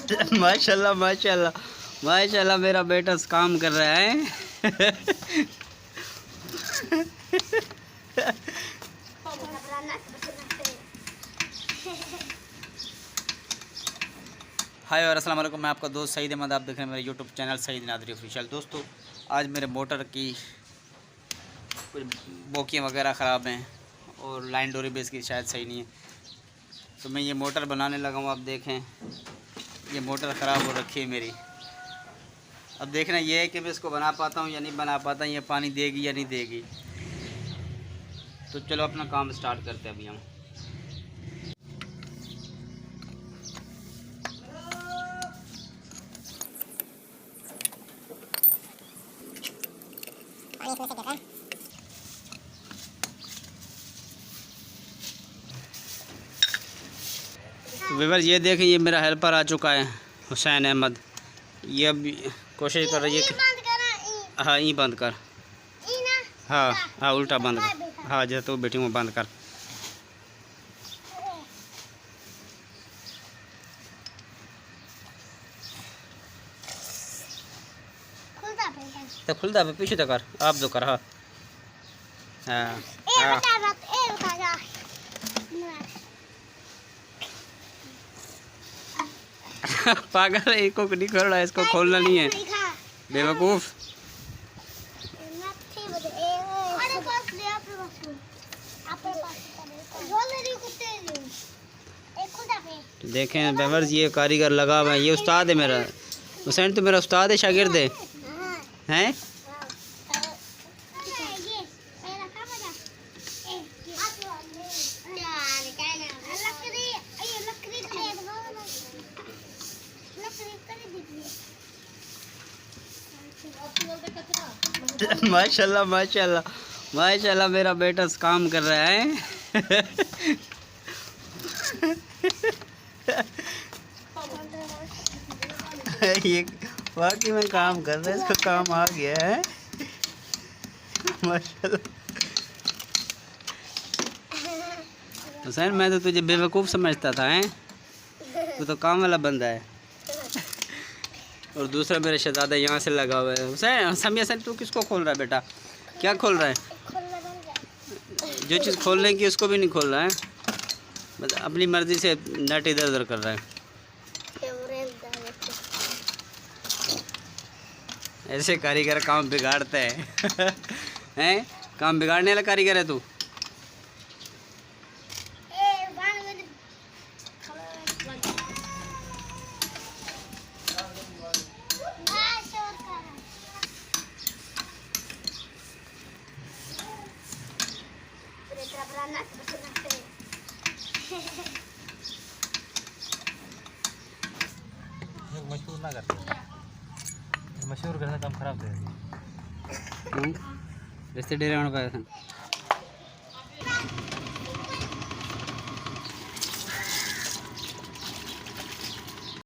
माशाल्लाह माशाल्लाह माशाल्लाह, मेरा बेटा काम कर रहा है। हाय और अस्सलाम वालेकुम, मैं आपका दोस्त सईद अहमद। आप देख रहे हैं मेरे यूट्यूब चैनल सईद नादरी ऑफिशियल। दोस्तों, आज मेरे मोटर की कुछ बोकियाँ वगैरह ख़राब हैं और लाइन डोरी भी इसकी शायद सही नहीं है, तो मैं ये मोटर बनाने लगा हूँ। आप देखें, ये मोटर ख़राब हो रखी है मेरी। अब देखना ये है कि मैं इसको बना पाता हूँ या नहीं बना पाता, ये पानी देगी या नहीं देगी। तो चलो अपना काम स्टार्ट करते हैं अभी हम। तो व्यूअर्स, ये देखें, ये मेरा हेल्पर आ चुका है हुसैन अहमद। ये अब कोशिश कर रही है कि हाँ ये बंद कर, हाँ हाँ उल्टा बंद कर, हाँ जैसे तो बेटी में बंद कर। तो खुलता है पीछे तो कर, आप तो कर। हाँ हाँ हाँ पागल है, इसको नहीं खोल रहा है, इसको खोलना नहीं है बेवकूफ़। देखें व्यूअर्स, ये कारीगर लगा हुआ है, ये उस्ताद है मेरा। हुसैन तो मेरा उस्ताद है, शागिर्द है हैं। माशाल्लाह माशाल्लाह माशाल्लाह, मेरा बेटा काम कर रहा है। ये वाकई में काम कर रहा है, इसका काम आ गया है माशाल्लाह। हुसैन, मैं तो तुझे बेवकूफ़ समझता था हैं, तू तो काम वाला बंदा है। और दूसरा मेरा शहजादा यहाँ से लगा हुआ है। हुसैन समी हसन, तू किसको खोल रहा है बेटा? क्या खोल रहा है? जो चीज़ खोलने की उसको भी नहीं खोल रहा है, बस अपनी मर्ज़ी से नट इधर उधर कर रहा है। ऐसे कारीगर काम बिगाड़ते हैं। हैं, काम बिगाड़ने वाला कारीगर है तू। मशहूर ना करते, मशहूर करना काम खराब है। रिश्ते डेरे में पाया था।